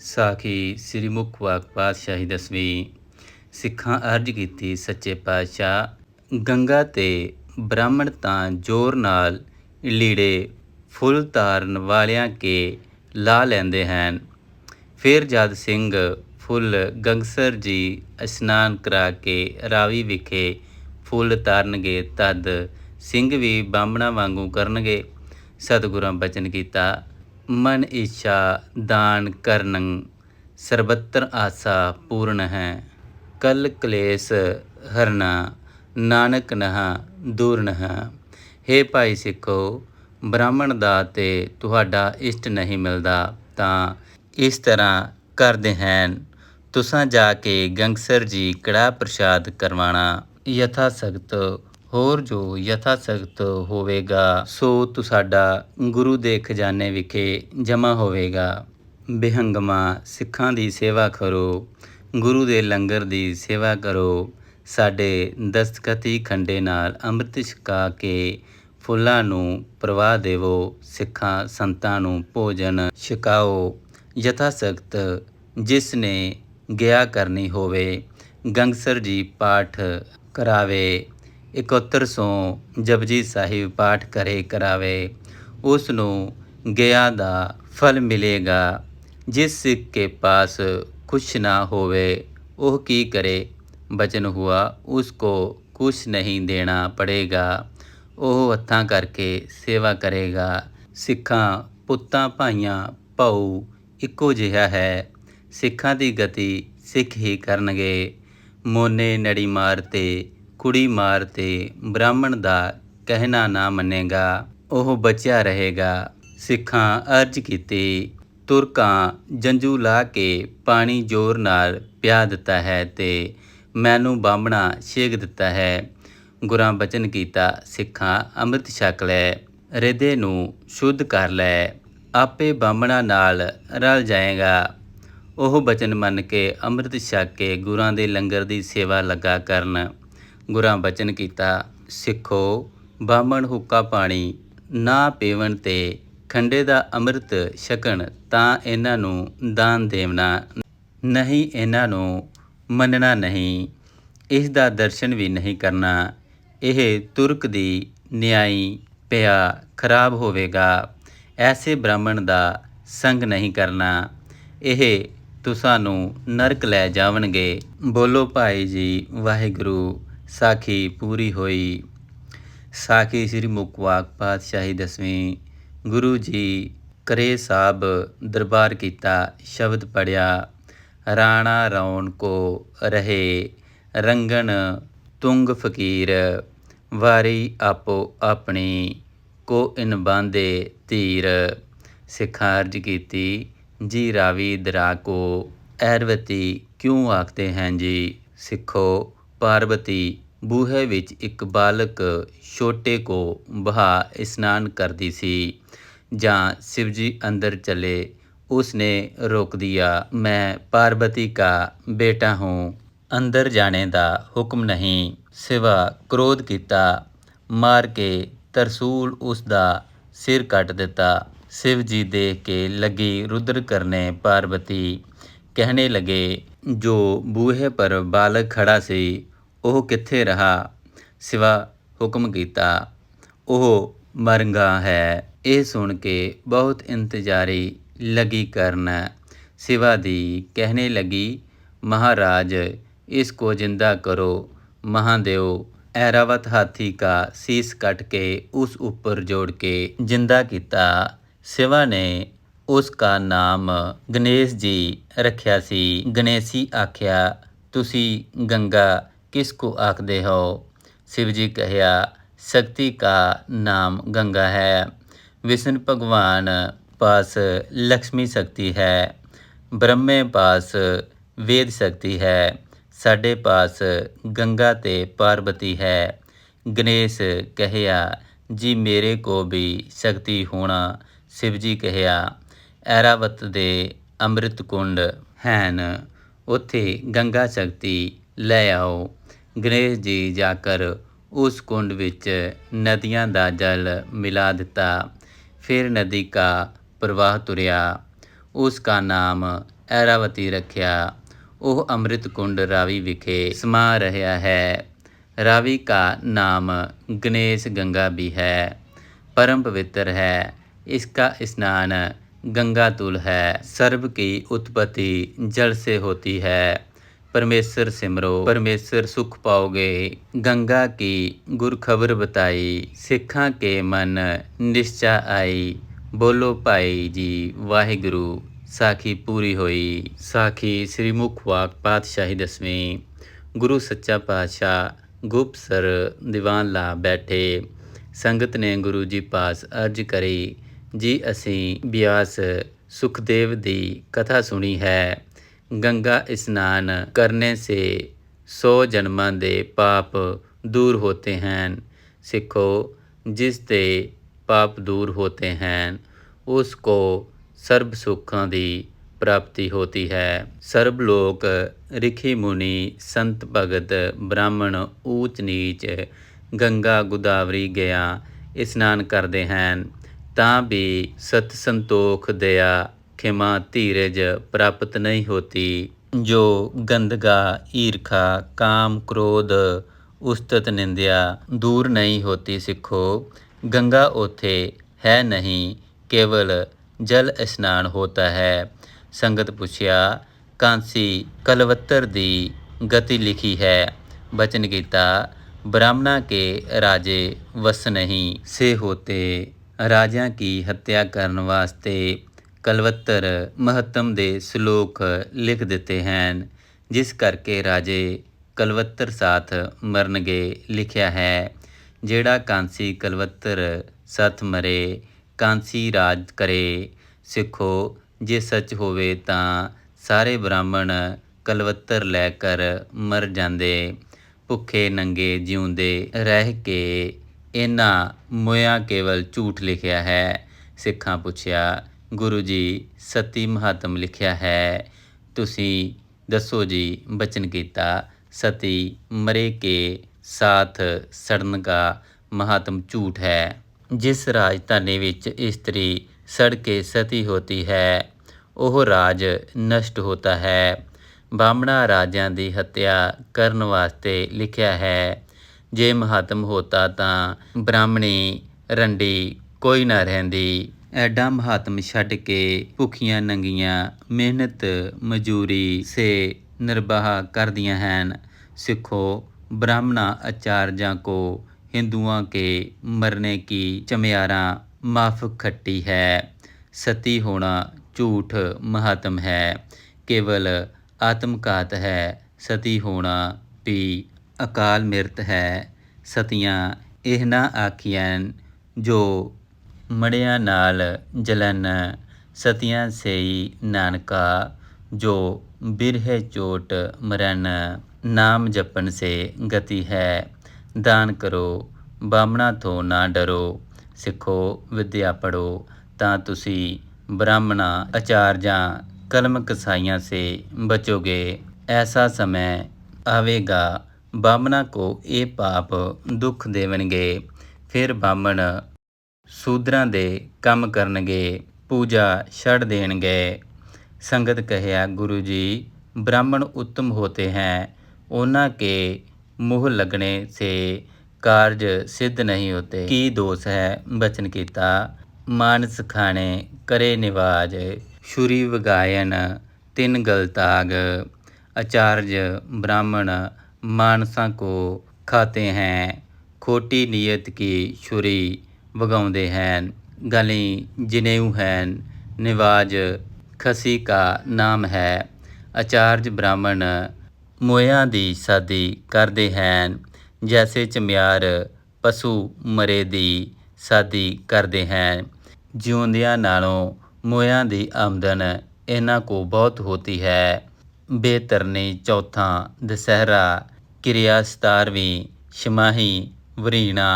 ਸਾਖੀ ਸ੍ਰੀ ਮੁਖਵਾਕ ਪਾਤਸ਼ਾਹੀ ਦਸਵੀਂ। ਸਿੱਖਾਂ ਅਰਜ਼ ਕੀਤੀ ਸੱਚੇ ਪਾਤਸ਼ਾਹ, ਗੰਗਾ ਤੇ ਬ੍ਰਾਹਮਣ ਤਾਂ ਜ਼ੋਰ ਨਾਲ ਲੀੜੇ ਫੁੱਲ ਤਾਰਨ ਵਾਲਿਆਂ ਕੇ ਲਾ ਲੈਂਦੇ ਹਨ। ਫਿਰ ਜਦ ਸਿੰਘ ਫੁੱਲ ਗੰਗਸਰ ਜੀ ਇਸ਼ਨਾਨ ਕਰਾ ਕੇ ਰਾਵੀ ਵਿਖੇ ਫੁੱਲ ਤਾਰਨਗੇ ਤਦ ਸਿੰਘ ਵੀ ਬਾਹਮਣਾਂ ਵਾਂਗੂ ਕਰਨਗੇ। ਸਤਿਗੁਰਾਂ ਬਚਨ ਕੀਤਾ, ਮਨ ਇੱਛਾ ਦਾਨ ਕਰਨੰ ਸਰਬੱਤਰ ਆਸਾ ਪੂਰਨ ਹੈ। ਕਲ ਕਲੇਸ਼ ਹਰਨਾ ਨਾਨਕ ਨਹਾ ਦੂਰਨ ਹੈ। ਹੇ ਭਾਈ ਸਿੱਖੋ, ਬ੍ਰਾਹਮਣ ਦਾ ਤੇ ਤੁਹਾਡਾ ਇਸ਼ਟ ਨਹੀਂ ਮਿਲਦਾ ਤਾਂ ਇਸ ਤਰ੍ਹਾਂ ਕਰਦੇ ਹਨ। ਤੁਸਾਂ ਜਾ ਕੇ ਗੰਗਸਰ ਜੀ ਕੜਾਹ ਪ੍ਰਸ਼ਾਦ ਕਰਵਾਉਣਾ ਯਥਾ ਸਖਤ, ਹੋਰ ਜੋ ਯਥਾ ਸਖਤ ਹੋਵੇਗਾ ਸੋ ਤੁਹਾਡਾ ਗੁਰੂ ਦੇ ਖਜ਼ਾਨੇ ਵਿਖੇ ਜਮ੍ਹਾਂ ਹੋਵੇਗਾ। ਬੇਹੰਗਮਾ ਸਿੱਖਾਂ ਦੀ ਸੇਵਾ ਕਰੋ, ਗੁਰੂ ਦੇ ਲੰਗਰ ਦੀ ਸੇਵਾ ਕਰੋ। ਸਾਡੇ ਦਸਤਖਤੀ ਖੰਡੇ ਨਾਲ ਅੰਮ੍ਰਿਤ ਛਕਾ ਕੇ ਫੁੱਲਾਂ ਨੂੰ ਪ੍ਰਵਾਹ ਦੇਵੋ। ਸਿੱਖਾਂ ਸੰਤਾਂ ਨੂੰ ਭੋਜਨ ਛਕਾਓ ਯਥਾ ਸਖਤ। ਜਿਸ ਨੇ ਗਿਆ ਕਰਨੀ ਹੋਵੇ ਗੰਗਸਰ ਜੀ ਪਾਠ ਕਰਾਵੇ, 7100 ਜਪਜੀ ਸਾਹਿਬ ਪਾਠ ਕਰਾਵੇ, ਉਸ ਨੂੰ ਗਿਆ ਦਾ ਫਲ ਮਿਲੇਗਾ। ਜਿਸ ਸਿੱਖ ਕੇ ਪਾਸ ਕੁਛ ਨਾ ਹੋਵੇ ਉਹ ਕੀ ਕਰੇ? ਬਚਨ ਹੁਆ ਉਸ ਕੋ ਕੁਛ ਨਹੀਂ ਦੇਣਾ ਪੜੇਗਾ। ਉਹ ਹੱਥਾਂ ਕਰਕੇ ਸੇਵਾ ਕਰੇਗਾ। ਸਿੱਖਾਂ ਪੁੱਤਾਂ ਭਾਈਆਂ ਭਾਊ ਇੱਕੋ ਜਿਹਾ ਹੈ। ਸਿੱਖਾਂ ਦੀ ਗਤੀ ਸਿੱਖ ਹੀ ਕਰਨਗੇ। ਮੋਨੇ ਨੜੀ ਮਾਰ ਤੇ ਕੁੜੀ ਮਾਰ ਤੇ ਬ੍ਰਾਹਮਣ ਦਾ ਕਹਿਣਾ ਨਾ ਮੰਨੇਗਾ, ਉਹ ਬਚਿਆ ਰਹੇਗਾ। ਸਿੱਖਾਂ ਅਰਜ਼ ਕੀਤੀ, ਤੁਰਕਾਂ ਜੰਝੂ ਲਾ ਕੇ ਪਾਣੀ ਜ਼ੋਰ ਨਾਲ ਪਿਆ ਦਿੱਤਾ ਹੈ ਤੇ ਮੈਨੂੰ ਬਾਹਮਣਾ ਛੇਕ ਦਿੱਤਾ ਹੈ। ਗੁਰਾਂ ਬਚਨ ਕੀਤਾ, ਸਿੱਖਾਂ ਅੰਮ੍ਰਿਤ ਛਕ ਲੈ, ਰਿਦੇ ਨੂੰ ਸ਼ੁੱਧ ਕਰ ਲੈ, ਆਪੇ ਬਾਹਮਣਾਂ ਨਾਲ ਰਲ ਜਾਏਗਾ। ਉਹ ਬਚਨ ਮੰਨ ਕੇ ਅੰਮ੍ਰਿਤ ਛਕ ਕੇ ਗੁਰਾਂ ਦੇ ਲੰਗਰ ਦੀ ਸੇਵਾ ਲੱਗਾ ਕਰਨ। ਗੁਰਾਂ ਬਚਨ ਕੀਤਾ, ਸਿੱਖੋ ਬਾਹਮਣ ਹੁੱਕਾ ਪਾਣੀ ਨਾ ਪੀਵਣ ਤੇ ਖੰਡੇ ਦਾ ਅੰਮ੍ਰਿਤ ਛਕਣ ਤਾਂ ਇਹਨਾਂ ਨੂੰ ਦਾਨ ਦੇਵਣਾ ਨਹੀਂ, ਇਹਨਾਂ ਨੂੰ ਮੰਨਣਾ ਨਹੀਂ, ਇਸ ਦਾ ਦਰਸ਼ਨ ਵੀ ਨਹੀਂ ਕਰਨਾ। ਇਹ ਤੁਰਕ ਦੀ ਨਿਆਈ ਪਿਆ ਖਰਾਬ ਹੋਵੇਗਾ। ਐਸੇ ਬ੍ਰਾਹਮਣ ਦਾ ਸੰਗ ਨਹੀਂ ਕਰਨਾ, ਇਹ ਤੁਸਾਂ ਨੂੰ ਨਰਕ ਲੈ ਜਾਵਣਗੇ। ਬੋਲੋ ਭਾਈ ਜੀ ਵਾਹਿਗੁਰੂ। ਸਾਖੀ ਪੂਰੀ ਹੋਈ। ਸਾਖੀ ਸ੍ਰੀ ਮੁਖਵਾਕ ਪਾਤਸ਼ਾਹੀ ਦਸਵੀਂ। ਗੁਰੂ ਜੀ ਕਰੇ ਸਾਹਿਬ ਦਰਬਾਰ ਕੀਤਾ। ਸ਼ਬਦ ਪੜ੍ਹਿਆ, ਰਾਣਾ ਰੌਣ ਕੋ ਰਹੇ ਰੰਗਣ ਤੁੰਗ ਫਕੀਰ, ਵਾਰੀ ਆਪੋ ਆਪਣੀ ਕੋ ਇਨ ਬਾਂਧੇ ਧੀਰ। ਸਿੱਖਾਂ ਅਰਜ਼ ਕੀਤੀ, ਜੀ ਰਾਵੀ ਦਰਾ ਕੋ ਐਰਵਤੀ ਕਿਉਂ ਆਖਦੇ ਹਨ ਜੀ? ਸਿੱਖੋ, ਪਾਰਬਤੀ ਬੂਹੇ ਵਿੱਚ ਇੱਕ ਬਾਲਕ ਛੋਟੇ ਕੋ ਬਹਾ ਇਸ਼ਨਾਨ ਕਰਦੀ ਸੀ। ਜਾਂ शिवजी अंदर चले, उसने रोक दिया, मैं पार्वती का बेटा हूँ, अंदर जाने दा हुक्म नहीं। शिवा क्रोध किया, मार के तरसूल उसका सिर कट दिता। शिव जी देख के लगी रुद्र करने पार्वती। कहने लगे, जो बूहे पर बालक खड़ा सी ਉਹ ਕਿੱਥੇ ਰਹਾ? ਸਿਵਾ ਹੁਕਮ ਕੀਤਾ, ਉਹ ਮਰੰਗਾ ਹੈ। ਇਹ ਸੁਣ ਕੇ ਬਹੁਤ ਇੰਤਜ਼ਾਰੀ लगी ਕਰਨ। शिवा दी कहने लगी, महाराज इसको जिंदा करो। महादेव ऐरावत हाथी का शीश कट के उस ऊपर जोड़ के जिंदा किया। शिवा ने उसका नाम गणेश जी रखा सी। गणेशी आख्या, तुसी गंगा किसको आखदे हो? शिव जी कहिया, शक्ति का नाम गंगा है। विष्णु भगवान पास लक्ष्मी शक्ति है, ब्रह्मे पास वेद शक्ति है, साडे पास गंगा ते पार्वती है। गणेश कहिया, जी मेरे को भी शक्ति होना। शिव जी कहिया, ऐरावत दे अमृत कुंड हैन, उत्थे गंगा शक्ति ले आओ। गणेश जी जाकर उस कुंड विच नदियां दा जल मिला दिता। फिर नदी का प्रवाह तुरया, उसका नाम ਐਰਾਵਤੀ ਰੱਖਿਆ। ਉਹ ਅੰਮ੍ਰਿਤ ਕੁੰਡ ਰਾਵੀ ਵਿਖੇ ਸਮਾ ਰਿਹਾ ਹੈ। रावि का नाम गणेश गंगा भी है, परम पवित्र है। इसका स्नान गंगा तुल है। सर्व की उत्पत्ति जल से होती है। परमेश्वर सिमरो, परमेश्वर सुख पाओगे। गंगा की गुर खबर बताई, सिखा के मन निश्चा आई। बोलो भाई जी वाहिगुरु, साखी पूरी होई। साखी श्री मुख वाक पातशाही 10वीं। गुरु सच्चा पातशाह ਗੁਪਤਸਰ ਦੀਵਾਨ ਲਾ ਬੈਠੇ। ਸੰਗਤ ਨੇ ਗੁਰੂ ਜੀ ਪਾਸ ਅਰਜ ਕਰੀ, ਜੀ ਅਸੀਂ ਬਿਆਸ ਸੁਖਦੇਵ ਦੀ ਕਥਾ ਸੁਣੀ ਹੈ। ਗੰਗਾ ਇਸ਼ਨਾਨ ਕਰਨੇ ਸੇ 100 ਜਨਮਾਂ ਦੇ ਪਾਪ ਦੂਰ ਹੋਤੇ ਹਨ। ਸਿੱਖੋ, ਜਿਸ ਦੇ ਪਾਪ ਦੂਰ ਹੋਤੇ ਹਨ ਉਸ ਕੋ ਸਰਬ ਸੁੱਖਾਂ ਦੀ प्राप्ति होती है। सर्व लोक ऋषि मुनि संत भगत ब्राह्मण ऊच नीच गंगा गोदावरी गया स्नान करते हैं, ਤਾਂ भी सत संतोख दया खिमा धीरज प्राप्त नहीं होती। जो गंदगा ईर्खा काम क्रोध उस्तत निंदिया दूर नहीं होती। सिखो, गंगा ओथे है नहीं, केवल जल स्नान होता है। संगत पुछया, कांसी कलवत्तर दी गति लिखी है। बचन कीता, ब्राह्मणा के राजे वस नहीं से होते। राजा की हत्या करने वास्ते कलवत्तर महत्म दे श्लोक लिख दिते हैं, जिस करके राजे कलवत्तर साथ मरनगे लिखिया है। जेड़ा कांसी कलवत्तर साथ मरे, कांसी राज करे। सिखो, ਜੇ ਸੱਚ ਹੋਵੇ ਤਾਂ ਸਾਰੇ ਬ੍ਰਾਹਮਣ ਕਲਵੱਤਰ ਲੈ ਕਰ ਮਰ ਜਾਂਦੇ। ਭੁੱਖੇ ਨੰਗੇ ਜਿਉਂਦੇ ਰਹਿ ਕੇ ਇਹਨਾਂ ਮੋਇਆ ਕੇਵਲ ਝੂਠ ਲਿਖਿਆ ਹੈ। ਸਿੱਖਾਂ ਪੁੱਛਿਆ, ਗੁਰੂ ਜੀ ਸਤੀ ਮਹਾਤਮ ਲਿਖਿਆ ਹੈ, ਤੁਸੀਂ ਦੱਸੋ ਜੀ। ਬਚਨ ਕੀਤਾ, ਸਤੀ ਮਰੇ ਕੇ ਸਾਥ ਸੜਨ ਦਾ ਮਹਾਤਮ ਝੂਠ ਹੈ। ਜਿਸ ਰਾਜਧਾਨੀ ਵਿੱਚ ਇਸਤਰੀ सड़ के सती होती है ਉਹ ਰਾਜ ਨਸ਼ਟ ਹੋਤਾ ਹੈ। ਬਾਹਮਣਾ ਰਾਜਿਆਂ ਦੀ ਹੱਤਿਆ ਕਰਨ ਵਾਸਤੇ ਲਿਖਿਆ ਹੈ। ਜੇ ਮਹਾਤਮ ਹੋਤਾ ਤਾਂ ਬ੍ਰਾਹਮਣੀ ਰੰਡੀ ਕੋਈ ਨਾ ਰਹਿੰਦੀ। ਐਡਾ ਮਹਾਤਮ ਛੱਡ ਕੇ ਭੁੱਖੀਆਂ ਨੰਗੀਆਂ ਮਿਹਨਤ ਮਜ਼ਦੂਰੀ ਸੇ ਨਿਰਬਾਹ ਕਰਦੀਆਂ ਹਨ। ਸਿੱਖੋ, ब्राह्मणा आचार्यों को हिंदुओं के मरने की चमियारा माफ खट्टी है। सती होना झूठ महात्म है, केवल आत्मघात है। सती होना भी अकाल मृत है। सतियाँ इहना आखियां जो मड़िया नाल जलन। सतियां सेई नानका जो बिरहे चोट मरन। नाम जपन से गति है। दान करो, ਬਾਹਮਣਾ ਤੋਂ ਨਾ ਡਰੋ। ਸਿੱਖੋ, ਵਿਦਿਆ ਪੜ੍ਹੋ ਤਾਂ ਤੁਸੀਂ ਬ੍ਰਾਹਮਣਾ ਆਚਾਰਜਾਂ ਕਲਮ ਕਸਾਈਆਂ ਸੇ ਬਚੋਗੇ। ਐਸਾ समय ਆਵੇਗਾ ਬਾਹਮਣਾ ਕੋ ਇਹ ਪਾਪ ਦੁੱਖ ਦੇਵਣਗੇ। ਫਿਰ ਬਾਹਮਣ ਸੂਦਰਾਂ ਦੇ ਕੰਮ ਕਰਨਗੇ, ਪੂਜਾ ਛੱਡ ਦੇਣਗੇ। ਸੰਗਤ ਕਹਿਆ, ਗੁਰੂ ਜੀ ब्राह्मण उत्तम होते हैं, ਉਹਨਾਂ के मुँह लगने से कार्य सिद्ध नहीं होते। की दोष है? बचन कीता, मानस खाने करे निवाज। छुरी वगायन तिन गल ताग। आचार्य ब्राह्मण मानसा को खाते हैं, खोटी नीयत की छुरी वगाउंदे हैं। गली जनेऊ हैं, निवाज खसी का नाम है। आचार्य ब्राह्मण मोया दी शादी करते हैं, जैसे चमियार पशु मरे दी शादी करते हैं। जिਉਂਦਿਆਂ नालों मोया दी आमदन इन्हां को बहुत होती है। बेतरनी चौथा दशहरा, क्रिया 17वीं छमाही, वरीणा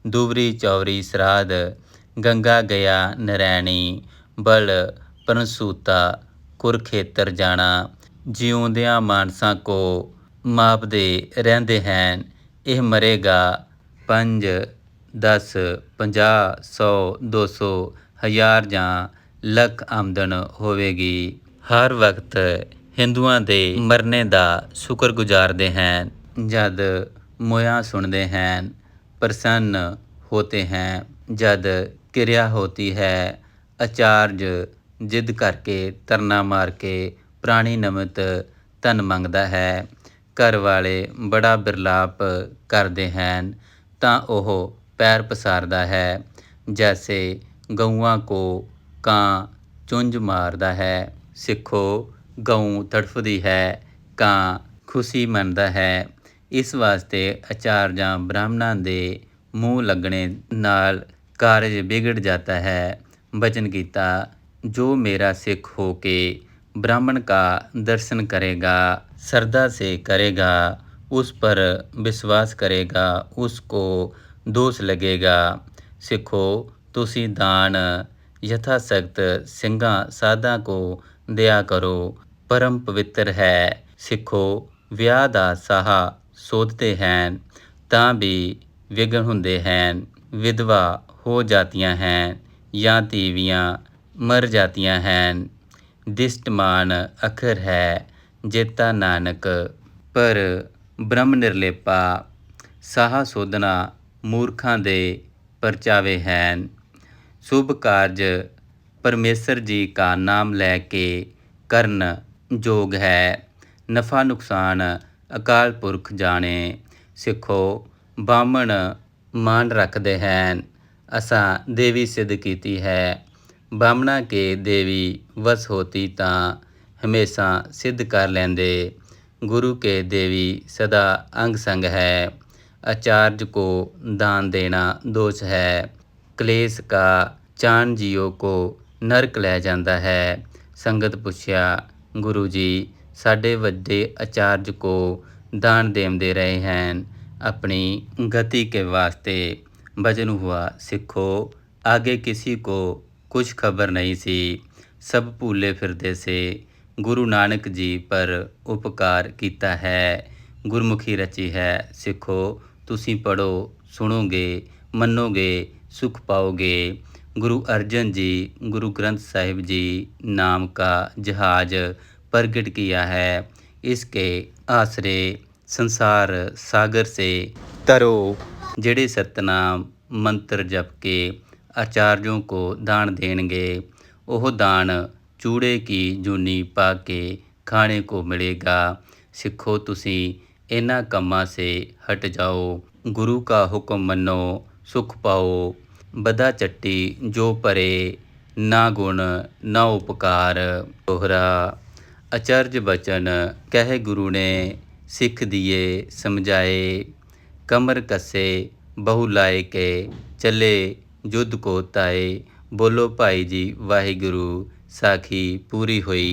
दुवरी चौरी श्राद्ध, गंगा गया नरैणी, बल परनसूता कुरुखेतर जाना। ਜਿਉਂਦਿਆਂ ਮਾਨਸਾਂ ਕੋ ਮਾਪਦੇ ਰਹਿੰਦੇ ਹਨ। ਇਹ ਮਰੇਗਾ 5, 10, 50, 100, 200, 1000 ਜਾਂ ਲੱਖ ਆਮਦਨ ਹੋਵੇਗੀ। ਹਰ ਵਕਤ ਹਿੰਦੂਆਂ ਦੇ ਮਰਨੇ ਦਾ ਸ਼ੁਕਰ ਗੁਜ਼ਾਰਦੇ ਹਨ। ਜਦ मोया सुनते हैं प्रसन्न होते हैं। जद क्रिया होती है आचार्य जिद करके तरना मार के प्राणी नमित धन मंगता है। घर वाले बड़ा बिरलाप करते हैं ਤਾਂ ਉਹ ਪੈਰ ਪਸਾਰਦਾ ਹੈ। ਜੈਸੇ ਗਊਆਂ ਕੋ ਕਾਂ ਚੁੰਝ ਮਾਰਦਾ ਹੈ। ਸਿੱਖੋ ਗਊ ਤੜਫਦੀ ਹੈ, ਕਾਂ ਖੁਸ਼ੀ ਮੰਨਦਾ ਹੈ। ਇਸ ਵਾਸਤੇ ਆਚਾਰਜਾਂ ਬ੍ਰਾਹਮਣਾਂ ਦੇ ਮੂੰਹ ਲੱਗਣੇ ਨਾਲ ਕਾਰਜ ਵਿਗੜ ਜਾਂਦਾ ਹੈ। ਬਚਨ ਕੀਤਾ, ਜੋ ਮੇਰਾ ਸਿੱਖ ਹੋ ਕੇ ब्राह्मण का दर्शन करेगा, श्रद्धा से करेगा, उस पर विश्वास करेगा, उसको दोष लगेगा। सिखो तुसी दान यथाशक्त ਸਿੰਘਾਂ ਸਾਧਾਂ को दिया करो, परम पवित्र है। सिखो ਵਿਆਹ ਦਾ ਸਾਹਾ ਸੋਧਦੇ ਹਨ ਤਾਂ ਵੀ ਵਿਘਨ ਹੁੰਦੇ ਹਨ। ਵਿਧਵਾ ਹੋ ਜਾਤੀਆਂ ਹਨ ਜਾਂ ਤੀਵੀਆਂ ਮਰ ਜਾਤੀਆਂ ਹਨ। ਦਿਸ਼ਟਮਾਨ ਅਖਰ ਹੈ ਜੇਤਾ ਨਾਨਕ, ਪਰ ਬ੍ਰਹਮ ਨਿਰਲੇਪਾ ਸਾਹਾ ਸੋਧਣਾ ਮੂਰਖਾਂ ਦੇ ਪਰਚਾਵੇ ਹਨ। शुभ कार्य परमेश्वर जी का नाम लेके करन जोग है, नफ़ा नुकसान अकाल पुरख जाने। सिखो बामण मान रखते हैं, असा देवी सिद्ध कीती है। बामणा के देवी वस होती तां हमेशा सिद्ध कर लेंदे। गुरु के देवी सदा अंग संग है। आचार्य को दान देना दोष है। कलेश का चान जियो को नरक लै जाता है। संगत पुछया, गुरु जी साढ़े वड्डे आचार्य को दान देंदे रहे हैं अपनी गति के वास्ते। वचन हुआ, सिखो आगे किसी को कुछ खबर नहीं सी, सब भूले फिरते से। गुरु नानक जी पर उपकार किया है, गुरमुखी रची है। सिखो तुसी पढ़ो, सुनोगे, मनोगे, सुख पाओगे। गुरु अर्जन जी गुरु ग्रंथ साहिब जी नाम का जहाज प्रगट किया है। इसके आसरे संसार सागर से तरो। जेड़े सतनाम मंत्र जप के आचार्यों को दान देंगे, वह दान चूड़े की जूनी पा के खाने को मिलेगा। सिखो तुसी इन्हां कम्मां से हट जाओ, गुरु का हुक्म मनो, सुख पाओ। बदा चट्टी जो परे, ना गुण ना उपकार। दोहरा आचार्य बचन कहे गुरु ने सिख दिए समझाए। कमर कसे बहु लाए के चले युद्ध को ताए। बोलो भाई जी वाहिगुरु, साखी पूरी हुई।